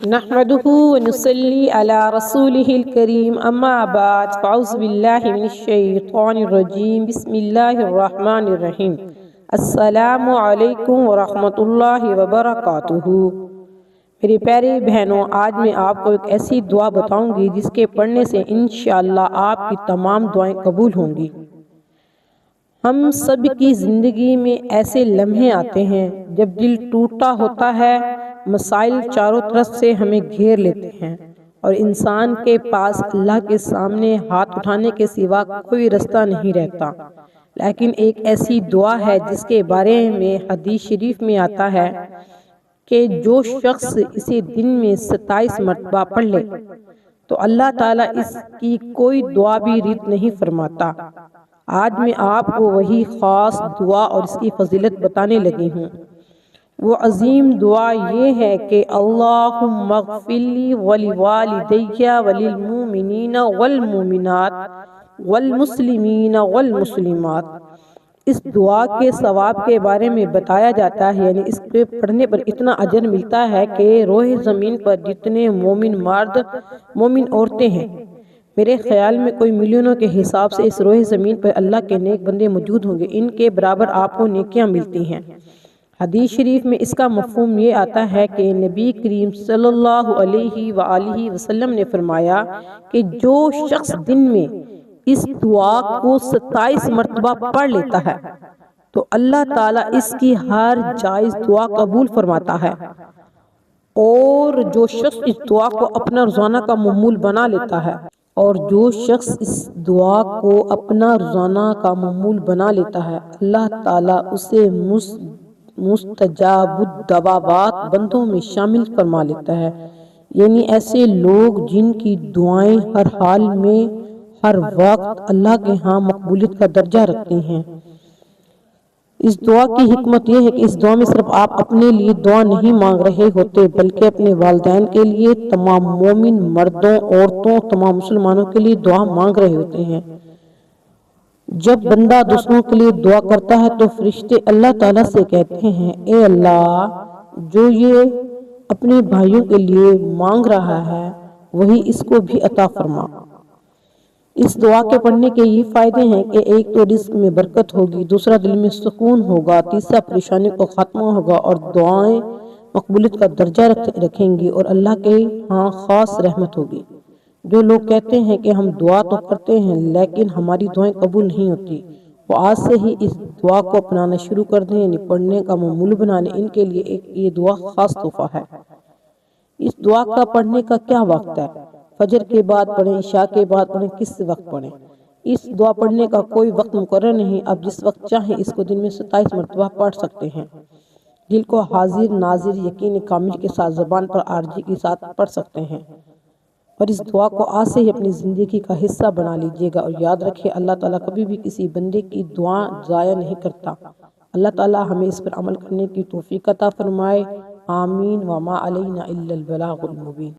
نحمده ونصلي على رسوله الكريم اما بعد فاعوذ بالله من الشیطان الرجیم بسم اللہ الرحمن الرحیم السلام علیکم ورحمۃ اللہ وبرکاتہ۔ میری پیاری بہنوں، آج میں آپ کو ایک ایسی دعا بتاؤں گی جس کے پڑھنے سے انشاءاللہ آپ کی تمام دعائیں قبول ہوں گی۔ ہم سب کی زندگی میں ایسے لمحے آتے ہیں جب دل ٹوٹا ہوتا ہے، مسائل چاروں طرف سے ہمیں گھیر لیتے ہیں اور انسان کے پاس اللہ کے سامنے ہاتھ اٹھانے کے سوا کوئی رستہ نہیں رہتا۔ لیکن ایک ایسی دعا ہے جس کے بارے میں حدیث شریف میں آتا ہے کہ جو شخص اسے دن میں 27 مرتبہ پڑھ لے تو اللہ تعالیٰ اس کی کوئی دعا بھی رد نہیں فرماتا۔ آج میں آپ کو وہی خاص دعا اور اس کی فضیلت بتانے لگی ہوں۔ وہ عظیم دعا یہ ہے کہ اللہم اغفر لی ولوالدی وللمؤمنین والمؤمنات والمسلمین والمسلمات۔ اس دعا کے ثواب کے بارے میں بتایا جاتا ہے، یعنی اس کے پڑھنے پر اتنا اجر ملتا ہے کہ روئے زمین پر جتنے مومن مرد مومن عورتیں ہیں، میرے خیال میں کوئی ملینوں کے حساب سے اس روئے زمین پر اللہ کے نیک بندے موجود ہوں گے، ان کے برابر آپ کو نیکیاں ملتی ہیں۔ حدیث شریف میں اس کا مفہوم یہ آتا ہے کہ نبی کریم صلی اللہ علیہ وآلہ وسلم نے فرمایا کہ جو شخص دن میں اس دعا کو 27 مرتبہ پڑھ لیتا ہے تو اللہ تعالیٰ اس کی ہر جائز دعا قبول فرماتا ہے، اور جو شخص اس دعا کو اپنا روزانہ کا معمول بنا لیتا ہے اللہ تعالیٰ اسے مستجاب الدعوات بندوں میں شامل فرما لیتا ہے، یعنی ایسے لوگ جن کی دعائیں ہر حال میں ہر وقت اللہ کے ہاں مقبولیت کا درجہ رکھتی ہیں۔ اس دعا کی حکمت یہ ہے کہ اس دعا میں صرف آپ اپنے لیے دعا نہیں مانگ رہے ہوتے بلکہ اپنے والدین کے لیے، تمام مومن مردوں عورتوں، تمام مسلمانوں کے لیے دعا مانگ رہے ہوتے ہیں۔ جب بندہ دوسروں کے لیے دعا کرتا ہے تو فرشتے اللہ تعالیٰ سے کہتے ہیں، اے اللہ، جو یہ اپنے بھائیوں کے لیے مانگ رہا ہے وہی اس کو بھی عطا فرما۔ اس دعا کے پڑھنے کے یہ فائدے ہیں کہ ایک تو رزق میں برکت ہوگی، دوسرا دل میں سکون ہوگا، تیسرا پریشانی کو ختم ہوگا اور دعائیں مقبولیت کا درجہ رکھیں گی اور اللہ کے ہاں خاص رحمت ہوگی۔ جو لوگ کہتے ہیں کہ ہم دعا تو کرتے ہیں لیکن ہماری دعائیں قبول نہیں ہوتی، وہ آج سے ہی اس دعا کو اپنانا شروع کر دیں، یعنی پڑھنے کا معمول بنا لیں۔ ان کے لیے یہ دعا خاص تحفہ ہے۔ اس دعا کا پڑھنے کا کیا وقت ہے؟ فجر کے بعد پڑھیں، عشاء کے بعد پڑھیں، کس وقت پڑھیں؟ اس دعا پڑھنے کا کوئی وقت مقرر نہیں، آپ جس وقت چاہیں اس کو دن میں 27 مرتبہ پڑھ سکتے ہیں۔ دل کو حاضر ناظر یقین کامل کے ساتھ زبان پر عارضی کے ساتھ پڑھ سکتے ہیں، اور اس دعا کو آج سے ہی اپنی زندگی کا حصہ بنا لیجئے گا، اور یاد رکھیں اللہ تعالیٰ کبھی بھی کسی بندے کی دعا ضائع نہیں کرتا۔ اللہ تعالیٰ ہمیں اس پر عمل کرنے کی توفیق عطا فرمائے، آمین۔ وما علینا الا البلاغ المبین۔